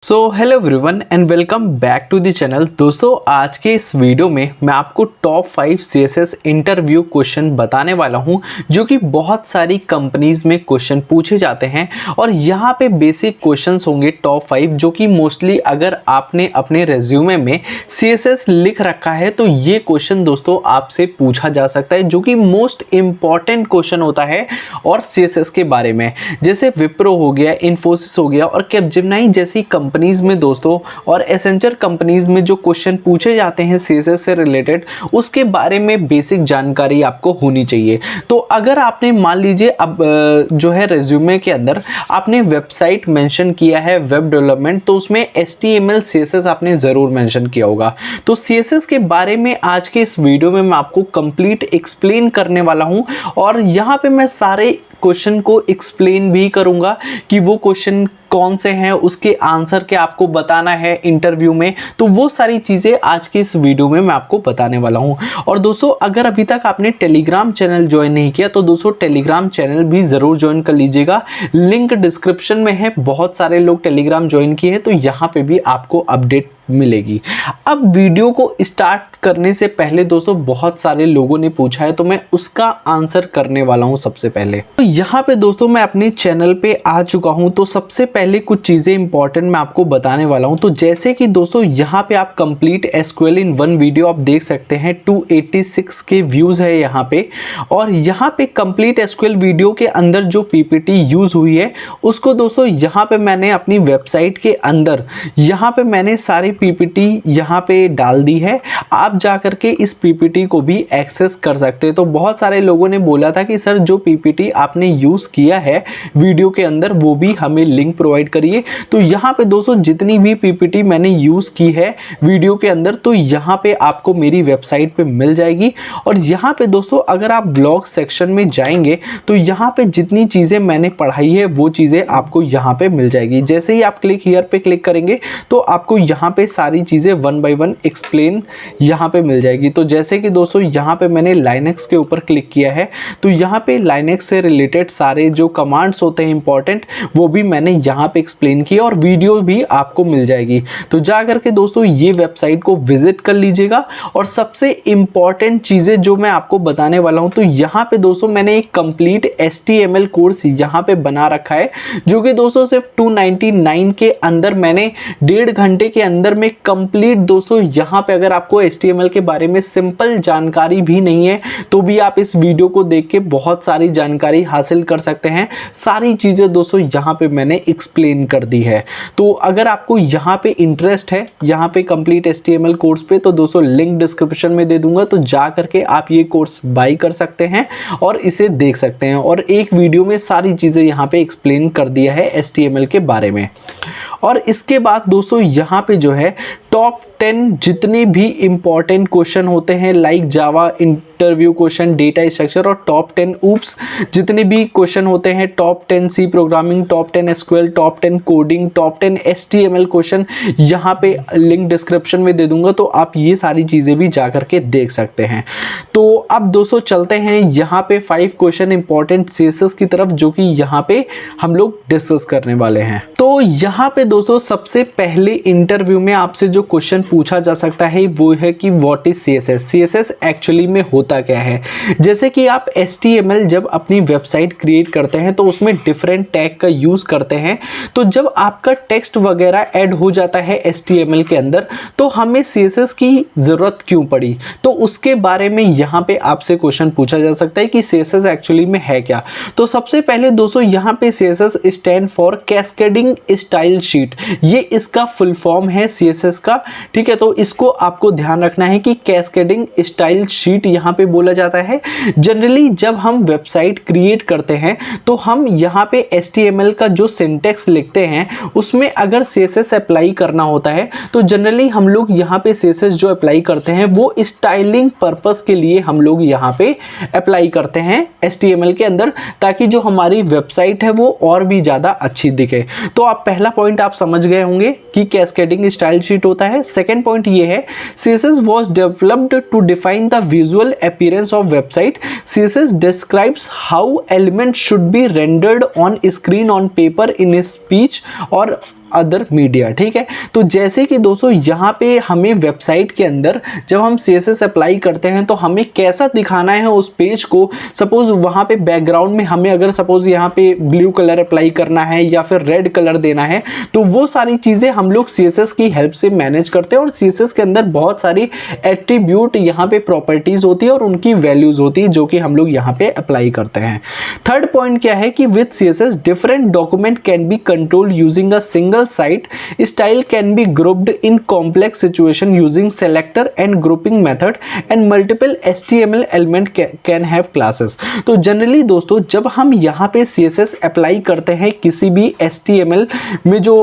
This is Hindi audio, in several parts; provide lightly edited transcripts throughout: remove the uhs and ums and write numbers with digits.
Hello everyone and welcome back to the channel. दोस्तों आज के इस वीडियो में मैं आपको टॉप 5 CSS इंटरव्यू क्वेश्चन बताने वाला हूं जो कि बहुत सारी कंपनीज में क्वेश्चन पूछे जाते हैं और यहां पे बेसिक क्वेश्चंस होंगे टॉप 5 जो कि मोस्टली अगर आपने अपने रेज्यूमे में CSS लिख रखा है तो ये क्वेश्चन दोस्तों आपसे पूछा जा सकता है जो कि मोस्ट इंपॉर्टेंट क्वेश्चन होता है और CSS के बारे में, जैसे विप्रो हो गया, इन्फोसिस हो गया और कैपजेमिनी जैसी कंपनीज में दोस्तों और एसेंचर कंपनीज में जो क्वेश्चन पूछे जाते हैं CSS से रिलेटेड उसके बारे में बेसिक जानकारी आपको होनी चाहिए। तो अगर आपने मान लीजिए अब जो है रेज्यूमे के अंदर आपने वेबसाइट मेंशन किया है वेब डेवलपमेंट, तो उसमें HTML CSS आपने ज़रूर मेंशन किया होगा। तो CSS के बारे में आज के इस वीडियो में मैं आपको कंप्लीट एक्सप्लेन करने वाला हूं और यहाँ पे मैं सारे क्वेश्चन को एक्सप्लेन भी करूंगा कि वो क्वेश्चन कौन से हैं, उसके आंसर क्या आपको बताना है इंटरव्यू में। तो वो सारी चीज़ें आज के इस वीडियो में मैं आपको बताने वाला हूं। और दोस्तों अगर अभी तक आपने टेलीग्राम चैनल ज्वाइन नहीं किया तो दोस्तों टेलीग्राम चैनल भी ज़रूर ज्वाइन कर लीजिएगा, लिंक डिस्क्रिप्शन में है। बहुत सारे लोग टेलीग्राम ज्वाइन किए हैं तो यहाँ पे भी आपको अपडेट मिलेगी। अब वीडियो को स्टार्ट करने से पहले दोस्तों बहुत सारे लोगों ने पूछा है तो मैं उसका आंसर करने वाला हूं सबसे पहले। तो यहाँ पे दोस्तों मैं अपने चैनल पे आ चुका हूं, तो सबसे पहले कुछ चीजें इंपॉर्टेंट मैं आपको बताने वाला हूं। तो जैसे कि दोस्तों यहाँ पे आप complete SQL in one video आप देख सकते हैं, 286 के व्यूज है यहाँ पे। और यहाँ पे कंप्लीट SQL वीडियो के अंदर जो PPT यूज हुई है उसको दोस्तों यहाँ पे मैंने अपनी वेबसाइट के अंदर यहाँ पे मैंने सारी PPT यहाँ पे डाल दी है। आप जा करके इस PPT को भी एक्सेस कर सकते हैं। तो बहुत सारे लोगों ने बोला था कि सर जो PPT आपने यूज किया है वीडियो के अंदर वो भी हमें लिंक प्रोवाइड करिए। तो यहाँ पे दोस्तों जितनी भी PPT मैंने यूज की है वीडियो के अंदर तो यहाँ पे आपको मेरी वेबसाइट पे मिल जाएगी। और यहाँ पे दोस्तों अगर आप ब्लॉग सेक्शन में जाएंगे तो यहाँ पे जितनी चीजें मैंने पढ़ाई है वो चीजें आपको यहाँ पे मिल जाएगी। जैसे ही आप क्लिक हियर पे क्लिक करेंगे तो आपको यहाँ पे सारी चीज़ें वन बाय वन एक्सप्लेन यहाँ पे मिल जाएगी। तो जैसे कि दोस्तों यहाँ पे मैंने लाइनक्स के ऊपर क्लिक किया है तो यहाँ पे लाइनक्स से रिलेटेड सारे जो कमांड्स होते हैं इंपॉर्टेंट वो भी मैंने यहाँ पे एक्सप्लेन किया और वीडियो भी आपको मिल जाएगी। तो जा करके दोस्तों ये वेबसाइट को विजिट कर लीजिएगा। और सबसे इंपॉर्टेंट चीज़ें जो मैं आपको बताने वाला हूँ, तो यहाँ पे दोस्तों मैंने एक कंप्लीट HTML कोर्स यहाँ पे बना रखा है जो कि दोस्तों सिर्फ 299 के अंदर मैंने 1.5 घंटे के अंदर में कंप्लीट दोस्तों यहाँ पे अगर आपको HTML के बारे में सिंपल जानकारी भी नहीं है तो भी आप इस वीडियो को देख के बहुत सारी जानकारी हासिल कर सकते हैं। सारी चीज़ें दोस्तों यहाँ पे मैंने एक्सप्लेन कर दी है। तो अगर आपको यहाँ पे इंटरेस्ट है यहाँ पे कंप्लीट HTML कोर्स पे तो दोस्तों लिंक डिस्क्रिप्शन में दे दूंगा, तो जा करके आप ये कोर्स बाई कर सकते हैं और इसे देख सकते हैं। और एक वीडियो में सारी चीज़ें यहाँ पे एक्सप्लेन कर दिया है HTML के बारे में। और इसके बाद दोस्तों यहाँ पे जो है टॉप 10 जितने भी इंपॉर्टेंट क्वेश्चन होते हैं like Java interview question, data structure और टॉप 10 ऊप्स जितने भी क्वेश्चन होते हैं, top 10 C programming, top 10 SQL, top 10 coding, top 10 HTML question यहाँ पे लिंक डिस्क्रिप्शन में दे दूंगा, तो आप ये सारी चीज़ें भी जा करके देख सकते हैं। तो अब दोस्तों चलते हैं यहाँ पे 5 क्वेश्चन इंपॉर्टेंट CSS की तरफ जो कि यहाँ पे हम लोग डिस्कस करने वाले हैं। तो यहाँ पे दोस्तों सबसे पहले इंटरव्यू में आपसे जो क्वेश्चन पूछा जा सकता है वो है कि what is CSS, CSS actually में होता क्या है। जैसे कि आप HTML जब अपनी वेबसाइट क्रिएट करते हैं तो उसमें डिफरेंट टैग का यूज करते हैं। तो जब आपका टेक्स्ट वगैरह ऐड हो जाता है HTML के अंदर तो हमें CSS की जरूरत क्यों पड़ी, तो उसके बारे में यहाँ पे आपसे क्वेश्चन पूछा जा सकता है कि CSS एक्चुअली में है क्या। तो सबसे पहले दोस्तों यहाँ पे CSS stand for cascading style sheet, ये इसका फुल फॉर्म है CSS का, ठीक है। तो इसको आपको ध्यान रखना है कि कैस्केडिंग स्टाइल शीट यहाँ पे बोला जाता है। जनरली जब हम वेबसाइट क्रिएट करते हैं तो हम यहाँ पे HTML का जो सिंटेक्स लिखते हैं उसमें अगर CSS अप्लाई करना होता है तो जनरली हम लोग यहाँ पे CSS जो अप्लाई करते हैं वो स्टाइलिंग पर्पस के लिए हम लोग यहाँ पे अप्लाई करते हैं HTML के अंदर, ताकि जो हमारी वेबसाइट है वो और भी ज़्यादा अच्छी दिखे। तो आप पहला पॉइंट आप समझ गए होंगे कि कैस्केडिंग स्टाइल शीट होता है। सेकेंड पॉइंट ये है CSS was developed to define the visual appearance of website. CSS describes how elements should be rendered on screen, on paper, in speech or other media, ठीक है। तो जैसे कि दोस्तों यहाँ पे हमें वेबसाइट के अंदर जब हम CSS अप्लाई करते हैं तो हमें कैसा दिखाना है उस पेज को। सपोज वहाँ पे बैकग्राउंड में हमें अगर सपोज यहाँ पे ब्लू कलर अप्लाई करना है या फिर रेड कलर देना है, तो वो सारी चीज़ें हम लोग CSS की हेल्प से मैनेज करते हैं। और CSS के अंदर बहुत सारी एट्रीब्यूट यहाँ पे प्रॉपर्टीज होती है और उनकी वैल्यूज होती है जो कि हम लोग यहाँ पे अप्लाई करते हैं। थर्ड पॉइंट क्या है कि with CSS different document can be controlled using a single site, style can be grouped in complex situation using selector and grouping method and multiple HTML element can have classes. तो जनरली दोस्तों जब हम यहाँ पे CSS अप्लाई करते हैं किसी भी HTML में जो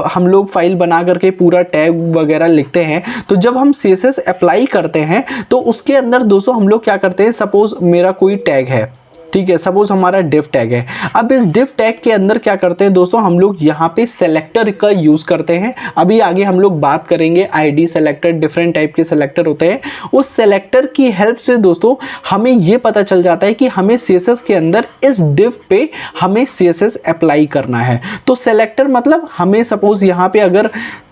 हम लोग फाइल बना करके पूरा टैग वगैरह लिखते हैं, तो जब हम CSS अप्लाई करते हैं तो उसके अंदर दोस्तों हम लोग क्या करते हैं, सपोज मेरा कोई टैग है, ठीक है, सपोज हमारा div टैग है। अब इस div टैग के अंदर क्या करते हैं दोस्तों, हम लोग यहाँ पे सेलेक्टर का यूज करते हैं। अभी आगे हम लोग बात करेंगे ID सेलेक्टर, डिफरेंट टाइप के सेलेक्टर होते हैं। उस सेलेक्टर की हेल्प से दोस्तों हमें ये पता चल जाता है कि हमें CSS के अंदर इस div पे हमें CSS अप्लाई करना है। तो सेलेक्टर मतलब हमें सपोज यहाँ पे अगर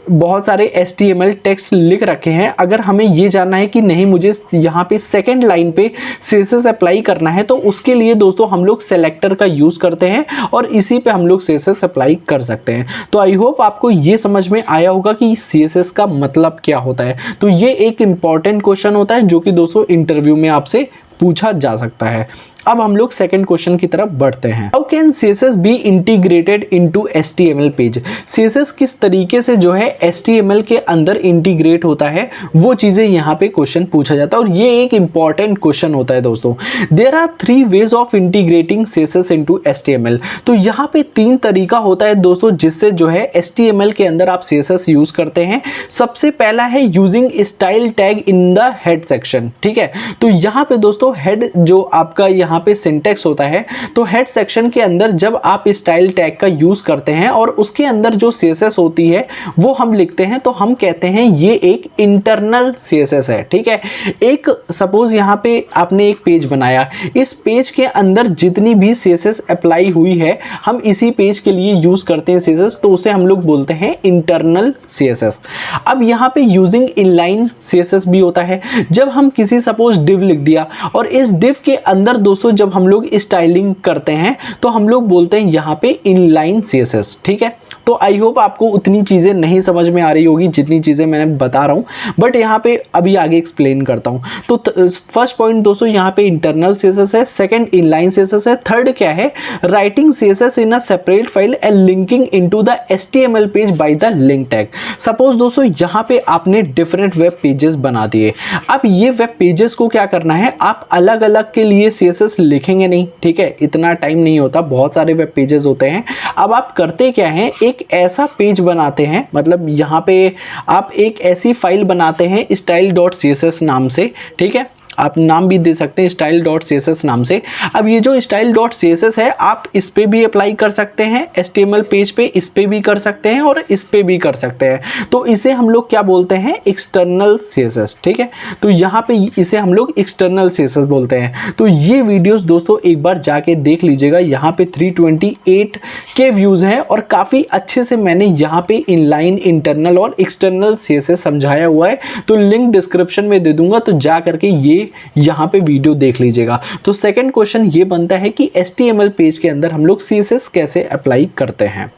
बहुत सारे HTML टेक्स्ट लिख रखे हैं, अगर हमें ये जानना है कि नहीं मुझे यहाँ पे सेकंड लाइन पे CSS अप्लाई करना है, तो उसके लिए दोस्तों हम लोग सेलेक्टर का यूज़ करते हैं और इसी पे हम लोग CSS अप्लाई कर सकते हैं। तो आई होप आपको ये समझ में आया होगा कि CSS का मतलब क्या होता है। तो ये एक इम्पॉर्टेंट क्वेश्चन होता है जो कि दोस्तों इंटरव्यू में आपसे पूछा जा सकता है। अब हम लोग सेकंड क्वेश्चन की तरफ बढ़ते हैं। How can CSS be integrated into HTML page. CSS किस तरीके से जो है HTML के अंदर इंटीग्रेट होता है, वो चीजें यहाँ पे क्वेश्चन पूछा जाता है और ये एक इंपॉर्टेंट क्वेश्चन होता है दोस्तों। There are 3 ways of integrating CSS into HTML। तो यहाँ पे 3 तरीका होता है दोस्तों जिससे जो है HTML के अंदर आप CSS यूज करते हैं। सबसे पहला है using style tag in the head section, ठीक है। तो यहाँ पे दोस्तों हेड जो आपका यहाँ पे सिंटेक्स होता है, तो हेड सेक्शन के अंदर जब आप स्टाइल टैग का यूज करते हैं और उसके अंदर जो CSS होती है वो हम लिखते हैं, तो हम कहते हैं ये एक इंटरनल CSS है, ठीक है। एक सपोज यहाँ पे आपने एक पेज बनाया, इस पेज के अंदर जितनी भी CSS अप्लाई हुई है हम इसी पेज के लिए यूज करते हैं CSS, तो उसे हम लोग बोलते हैं इंटरनल CSS। अब यहाँ पे यूजिंग इनलाइन CSS भी होता है। जब हम किसी सपोज div लिख दिया और इस div के अंदर दोस्तों जब हम लोग स्टाइलिंग करते हैं तो हम लोग बोलते हैं यहाँ पे इनलाइन CSS, ठीक है। तो आई होप आपको उतनी चीज़ें नहीं समझ में आ रही होगी जितनी चीज़ें मैंने बता रहा हूँ, बट यहाँ पे अभी आगे एक्सप्लेन करता हूँ। तो फर्स्ट पॉइंट दोस्तों यहाँ पे इंटरनल CSS है, सेकंड इनलाइन CSS है, थर्ड क्या है, writing CSS in a separate file and linking into the HTML page by the link tag. Suppose दोस्तों यहाँ पे आपने डिफरेंट वेब पेजेस बना दिए। अब ये वेब पेजेस को क्या करना है, आप अलग अलग के लिए CSS लिखेंगे नहीं, ठीक है, इतना टाइम नहीं होता, बहुत सारे वेब पेजेस होते हैं। अब आप करते क्या हैं, एक ऐसा पेज बनाते हैं, मतलब यहाँ पे आप एक ऐसी फाइल बनाते हैं style.css नाम से, ठीक है, आप नाम भी दे सकते हैं style.css नाम से। अब ये जो style.css है आप इस पे भी अप्लाई कर सकते हैं, HTML पेज पे इस पे भी कर सकते हैं और इस पे भी कर सकते हैं। तो इसे हम लोग क्या बोलते हैं, एक्सटर्नल CSS, ठीक है। तो यहाँ पे इसे हम लोग एक्सटर्नल CSS बोलते हैं। तो ये वीडियोस दोस्तों एक बार जाके देख लीजिएगा, यहाँ पे 328 के व्यूज हैं और काफ़ी अच्छे से मैंने यहाँ पे इनलाइन, इंटरनल और एक्सटर्नल CSS समझाया हुआ है। तो लिंक डिस्क्रिप्शन में दे दूंगा, तो जा करके ये यहाँ पे वीडियो देख लीजिएगा। तो सेकंड क्वेश्चन ये बनता है कि HTML पेज के अंदर हम लोग CSS कैसे अप्लाई करते हैं।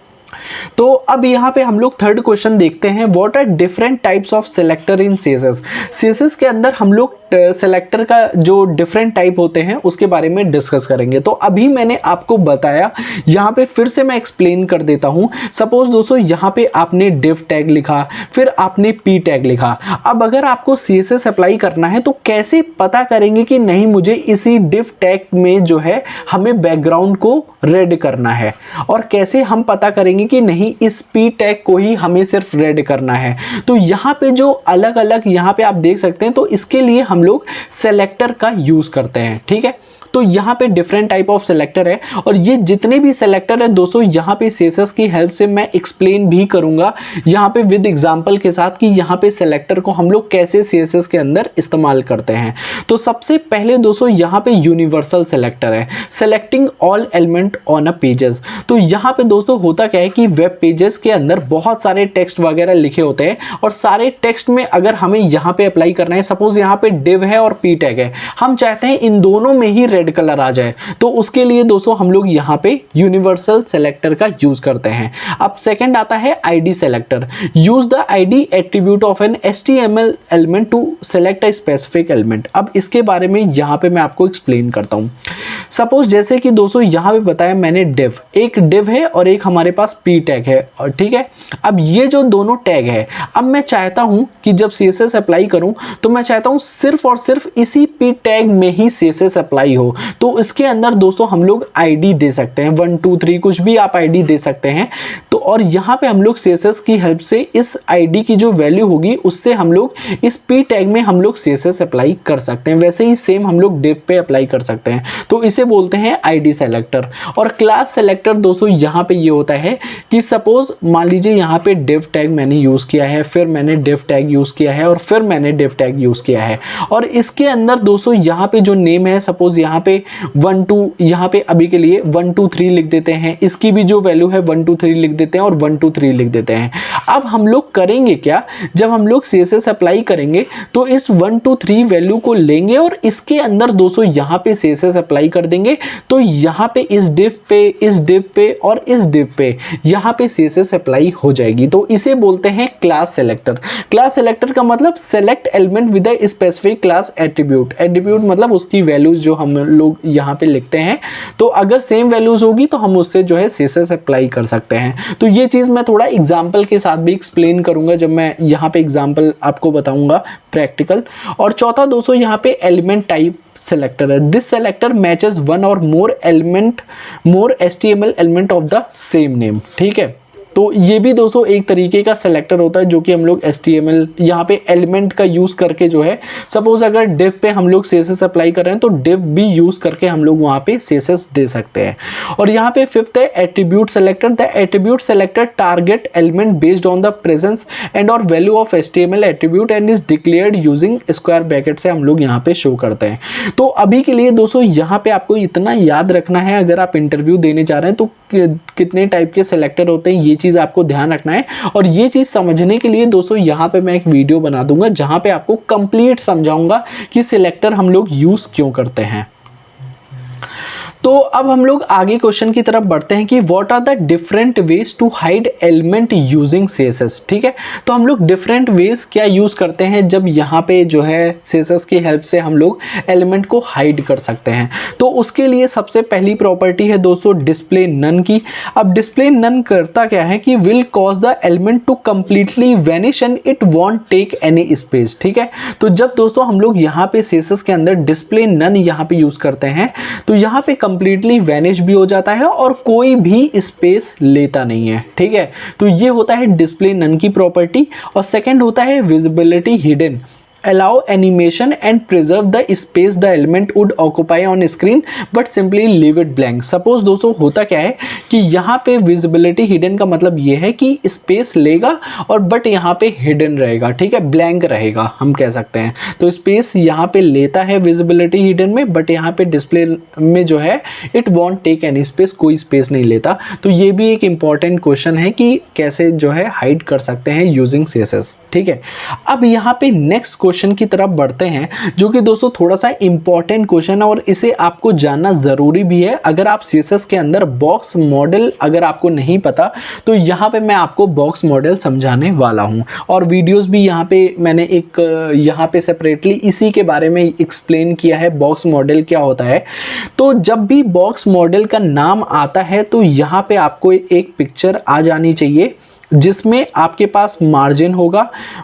तो अब यहाँ पे हम लोग थर्ड क्वेश्चन देखते हैं, what are different types of selector in CSS। CSS के अंदर हम लोग सेलेक्टर का जो डिफरेंट टाइप होते हैं उसके बारे में डिस्कस करेंगे। तो अभी मैंने आपको बताया, यहाँ पे फिर से मैं एक्सप्लेन कर देता हूँ। सपोज दोस्तों यहाँ पे आपने div टैग लिखा, फिर आपने p टैग लिखा। अब अगर आपको CSS अप्लाई करना है तो कैसे पता करेंगे कि नहीं मुझे इसी div टैग में जो है हमें बैकग्राउंड को रेड करना है, और कैसे हम पता करेंगे कि नहीं इस p टैग को ही हमें सिर्फ रेड करना है। तो यहाँ पे जो अलग अलग यहाँ पे आप देख सकते हैं, तो इसके लिए हम लोग सेलेक्टर का यूज करते हैं, ठीक है। तो यहाँ पे डिफरेंट टाइप ऑफ सेलेक्टर है और ये जितने भी सेलेक्टर है दोस्तों यहाँ पे CSS की हेल्प से मैं एक्सप्लेन भी करूंगा यहाँ पे विद एग्जांपल के साथ कि यहाँ पे सेलेक्टर को हम लोग कैसे CSS के अंदर इस्तेमाल करते हैं। तो सबसे पहले दोस्तों यहाँ पे यूनिवर्सल सेलेक्टर है, selecting all element on a pages. तो यहाँ पे दोस्तों होता क्या है कि वेब पेजेस के अंदर बहुत सारे टेक्स्ट वगैरह लिखे होते हैं और सारे टेक्स्ट में अगर हमें यहाँ पे अप्लाई करना है, सपोज यहाँ पे div है और p टैग है, हम चाहते हैं इन दोनों में ही रेड कलर आ जाए, तो उसके लिए दोस्तों हम लोग यहाँ पे यूनिवर्सल सेलेक्टर का यूज करते हैं। अब सेकंड आता है ID selector, use the ID attribute of an HTML element to select a specific element. अब इसके बारे में यहाँ पे मैं आपको एक्सप्लेन करता हूँ। सपोज जैसे कि दोस्तों यहाँ पे बताया मैंने div, एक div है और एक हमारे पास p टैग है, और ठीक है। अब ये जो दोनों टैग है, अब मैं चाहता हूं कि जब CSS अप्लाई करूं तो मैं चाहता हूं सिर्फ और सिर्फ इसी p टैग में ही CSS अप्लाई हो। तो इसके अंदर दोस्तों हम लोग ID दे सकते हैं, 1 2 3 कुछ भी आप ID दे सकते हैं। तो और यहाँ पे हम लोग CSS की हेल्प से इस ID की जो वैल्यू होगी उससे हम लोग इस p टैग में हम लोग CSS अप्लाई कर सकते हैं। वैसे ही सेम हम लोग div पे अप्लाई कर सकते हैं, तो इसे बोलते हैं ID सेलेक्टर। और क्लास सेलेक्टर दोस्तों यहाँ पे ये होता है कि सपोज मान लीजिए यहाँ पे div टैग मैंने यूज किया है, फिर मैंने div टैग यूज किया है और फिर मैंने div टैग यूज किया है, और इसके अंदर दोस्तों यहाँ पे जो नेम है, सपोज यहाँ पे 1 2, यहाँ पे अभी के लिए 1 2 3 लिख देते हैं, इसकी भी जो वैल्यू है 1 2 3 लिख देते हैं और 1 2 3 लिख देते हैं। अब हम लोग करेंगे क्या, जब हम लोग CSS अप्लाई करेंगे तो इस 1 2 3 वैल्यू को लेंगे और इसके अंदर दोस्तों यहाँ पे CSS अप्लाई कर देंगे। तो यहाँ पे इस div पे, इस div पे और इस div पे यहाँ पे CSS अप्लाई हो जाएगी। तो इसे बोलते हैं क्लास सेलेक्टर। क्लास सेलेक्टर का मतलब select element with a specific class attribute. Attribute मतलब उसकी वैल्यूज जो हम लोग यहाँ पे लिखते हैं, तो अगर सेम वैल्यूज होगी तो हम उससे जो है CSS अप्लाई कर सकते हैं। तो ये चीज़ मैं थोड़ा एग्जाम्पल के साथ भी एक्सप्लेन करूंगा जब मैं यहाँ पे एग्जाम्पल आपको बताऊंगा प्रैक्टिकल। और चौथा दोस्तों यहाँ पे एलिमेंट टाइप सेलेक्टर है। दिस सेलेक्टर मैचेस वन और मोर HTML element of the same name. ठीक है, तो ये भी दोस्तों एक तरीके का सेलेक्टर होता है जो कि हम लोग HTML यहाँ पे एलिमेंट का यूज करके जो है, सपोज अगर div पे हम लोग CSS अप्लाई कर रहे हैं तो div भी यूज करके हम लोग वहाँ पे CSS दे सकते हैं। और यहाँ पे फिफ्थ है attribute selector. The attribute selector target element based on the presence and और value of HTML attribute and is declared using square bracket से हम लोग यहाँ पे शो करते हैं। तो अभी के लिए दोस्तों यहाँ पे आपको इतना याद रखना है, अगर आप इंटरव्यू देने जा रहे हैं तो कितने टाइप के सेलेक्टर होते हैं ये चीज़ आपको ध्यान रखना है। और ये चीज़ समझने के लिए दोस्तों यहाँ पे मैं एक वीडियो बना दूंगा जहाँ पे आपको कंप्लीट समझाऊंगा कि सिलेक्टर हम लोग यूज़ क्यों करते हैं। तो अब हम लोग आगे क्वेश्चन की तरफ बढ़ते हैं कि what are the different ways to hide element using CSS। ठीक है, तो हम लोग डिफरेंट वेज क्या यूज करते हैं जब यहाँ पे जो है CSS की हेल्प से हम लोग एलिमेंट को हाइड कर सकते हैं। तो उसके लिए सबसे पहली प्रॉपर्टी है दोस्तों डिस्प्ले नन की। अब डिस्प्ले नन करता क्या है कि will cause the element to completely vanish and it won't take any space. ठीक है, तो जब दोस्तों हम लोग यहाँ पे CSS के अंदर डिस्प्ले नन यहाँ पे यूज करते हैं तो यहाँ पे कंप्लीटली वैनिश भी हो जाता है और कोई भी स्पेस लेता नहीं है। ठीक है, तो ये होता है डिस्प्ले नन की प्रॉपर्टी। और सेकंड होता है visibility hidden, allow animation and preserve the space the element would occupy on screen but simply leave it blank। Suppose दोस्तों होता क्या है कि यहाँ पे visibility hidden का मतलब ये है कि स्पेस लेगा और बट यहाँ पे hidden रहेगा। ठीक है, ब्लैंक रहेगा हम कह सकते हैं। तो स्पेस यहाँ पे लेता है visibility hidden में, बट यहाँ पे डिस्प्ले में जो है it won't take any space, कोई स्पेस नहीं लेता। तो ये भी एक इंपॉर्टेंट क्वेश्चन है कि कैसे जो है हाइड कर सकते हैं यूजिंग CSS। ठीक है, अब यहाँ पे नेक्स्ट क्वेश्चन की तरफ बढ़ते हैं जो कि दोस्तों थोड़ा सा इंपॉर्टेंट क्वेश्चन है और इसे आपको जानना जरूरी भी है। अगर आप CSS के अंदर बॉक्स मॉडल अगर आपको नहीं पता तो यहाँ पे मैं आपको बॉक्स मॉडल समझाने वाला हूँ और वीडियोस भी यहाँ पे मैंने एक यहाँ पे सेपरेटली इसी के बारे में एक्सप्लेन किया है बॉक्स मॉडल क्या होता है। तो जब भी बॉक्स मॉडल का नाम आता है तो यहाँ पे आपको एक पिक्चर आ जानी चाहिए जिसमें आपके पास मार्जिन होगा,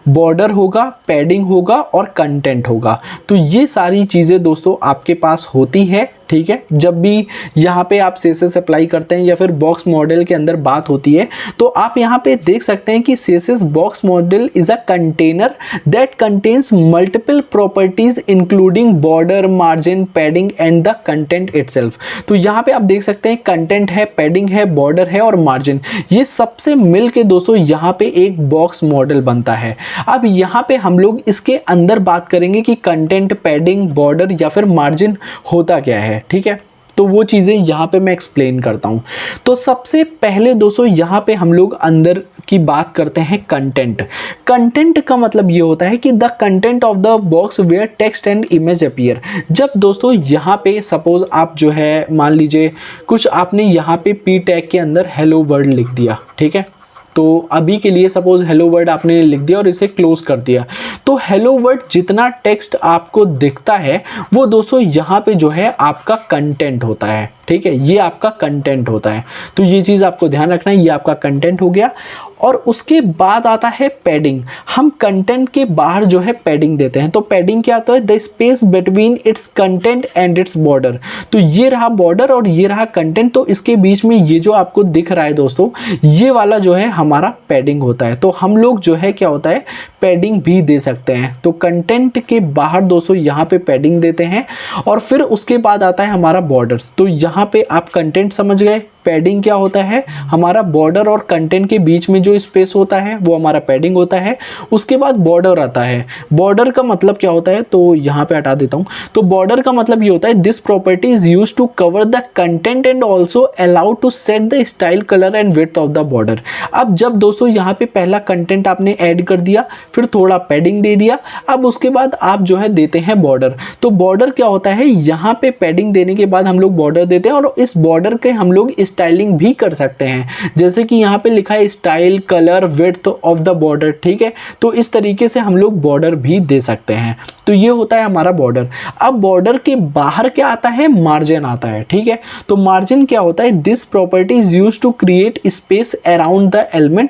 बॉर्डर होगा, पैडिंग होगा और कंटेंट होगा। तो ये सारी चीज़ें दोस्तों आपके पास होती है ठीक है। जब भी यहाँ पे आप CSS अप्लाई करते हैं या फिर बॉक्स मॉडल के अंदर बात होती है तो आप यहाँ पे देख सकते हैं कि CSS box model is a container that contains multiple properties including border, margin, padding and the content itself. तो यहाँ पे आप देख सकते हैं कंटेंट है, पैडिंग है, बॉर्डर है और मार्जिन, ये सबसे मिल के दोस्तों यहाँ पे एक बॉक्स मॉडल बनता है। अब यहाँ पे हम लोग इसके अंदर बात करेंगे कि कंटेंट, पैडिंग, बॉर्डर या फिर मार्जिन होता क्या है, ठीक है। तो वो चीज़ें यहाँ पे मैं एक्सप्लेन करता हूँ। तो सबसे पहले दोस्तों यहाँ पे हम लोग अंदर की बात करते हैं कंटेंट। कंटेंट का मतलब ये होता है कि the content of the box where text and image appear. जब दोस्तों यहाँ पे सपोज आप जो है मान लीजिए कुछ आपने यहाँ पे पी टैग के अंदर हेलो वर्ल्ड लिख दिया, ठीक है। तो अभी के लिए सपोज हेलो वर्ड आपने लिख दिया और इसे क्लोज कर दिया, तो हेलो वर्ड जितना टेक्स्ट आपको दिखता है वो दोस्तों यहाँ पे जो है आपका कंटेंट होता है, ठीक है। ये आपका कंटेंट होता है। तो ये चीज़ आपको ध्यान रखना है, ये आपका कंटेंट हो गया। और उसके बाद आता है पैडिंग। हम कंटेंट के बाहर जो है पैडिंग देते हैं। तो पैडिंग क्या होता है? The space between its content and its border. तो ये रहा बॉर्डर और ये रहा कंटेंट, तो इसके बीच में ये जो आपको दिख रहा है दोस्तों, ये वाला जो है हमारा पैडिंग होता है। तो हम लोग जो है क्या होता है, पैडिंग भी दे सकते हैं। तो कंटेंट के बाहर दोस्तों यहाँ पे पैडिंग देते हैं और फिर उसके बाद आता है हमारा बॉर्डर। तो यहाँ पे आप कंटेंट समझ गए, पैडिंग क्या होता है, हमारा बॉर्डर और कंटेंट के बीच में जो स्पेस होता है वो हमारा पैडिंग होता है। उसके बाद बॉर्डर आता है। बॉर्डर का मतलब क्या होता है, तो यहाँ पे हटा देता हूँ। तो बॉर्डर का मतलब ये होता है this property is used to cover the content and also allow to set the style, colour and width of the border. अब जब दोस्तों यहाँ पे पहला कंटेंट आपने ऐड कर दिया, फिर थोड़ा पैडिंग दे दिया, अब उसके बाद आप जो है देते हैं बॉर्डर। तो बॉर्डर क्या होता है, यहाँ पे पैडिंग देने के बाद हम लोग बॉर्डर देते हैं और इस बॉर्डर के हम लोग स्टाइलिंग भी कर सकते हैं। जैसे कि यहाँ पे लिखा है style, colour, width of the border, ठीक है। तो इस तरीके से हम लोग बॉर्डर भी दे सकते हैं। तो ये होता है हमारा बॉर्डर। अब बॉर्डर के बाहर क्या आता है, मार्जिन आता है, ठीक है। तो मार्जिन क्या होता है, this property is used to create space around the element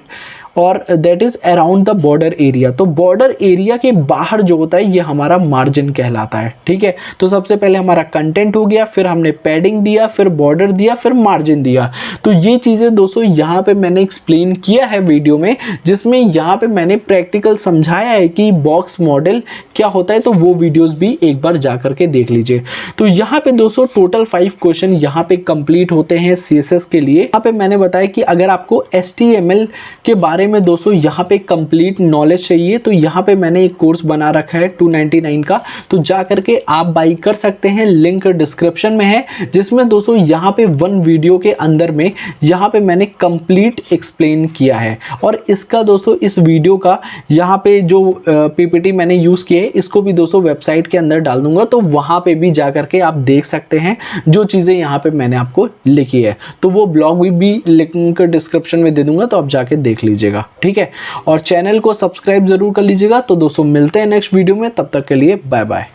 और that is around the border area. तो बॉर्डर एरिया के बाहर जो होता है ये हमारा मार्जिन कहलाता है, ठीक है। तो सबसे पहले हमारा कंटेंट हो गया, फिर हमने पैडिंग दिया, फिर बॉर्डर दिया, फिर मार्जिन दिया। तो ये चीज़ें दोस्तों यहाँ पे मैंने एक्सप्लेन किया है वीडियो में, जिसमें यहाँ पे मैंने प्रैक्टिकल समझाया है कि बॉक्स मॉडल क्या होता है। तो वो वीडियोज़ भी एक बार जा करके देख लीजिए। तो यहाँ पे दोस्तों टोटल 5 क्वेश्चन यहाँ पे कंप्लीट होते हैं CSS के लिए। यहाँ पे मैंने बताया कि अगर आपको HTML के बारे में दोस्तों यहाँ पे कंप्लीट नॉलेज चाहिए तो यहाँ पे मैंने एक कोर्स बना रखा है 299 का, तो जा करके आप बाई कर सकते हैं, लिंक डिस्क्रिप्शन में है। जिसमें दोस्तों यहाँ पे 1 वीडियो के अंदर में यहाँ पे मैंने कंप्लीट एक्सप्लेन किया है। और इसका दोस्तों इस वीडियो का यहाँ पे जो PPT मैंने यूज़ किया है इसको भी दोस्तों वेबसाइट के अंदर डाल दूंगा, तो वहाँ पे भी जा करके आप देख सकते हैं जो चीज़ें यहाँ पे मैंने आपको लिखी है। तो वो ब्लॉग भी लिंक डिस्क्रिप्शन में दे दूंगा, तो आप जाके देख लीजिएगा, ठीक है। और चैनल को सब्सक्राइब जरूर कर लीजिएगा। तो दोस्तों मिलते हैं नेक्स्ट वीडियो में, तब तक के लिए बाय बाय।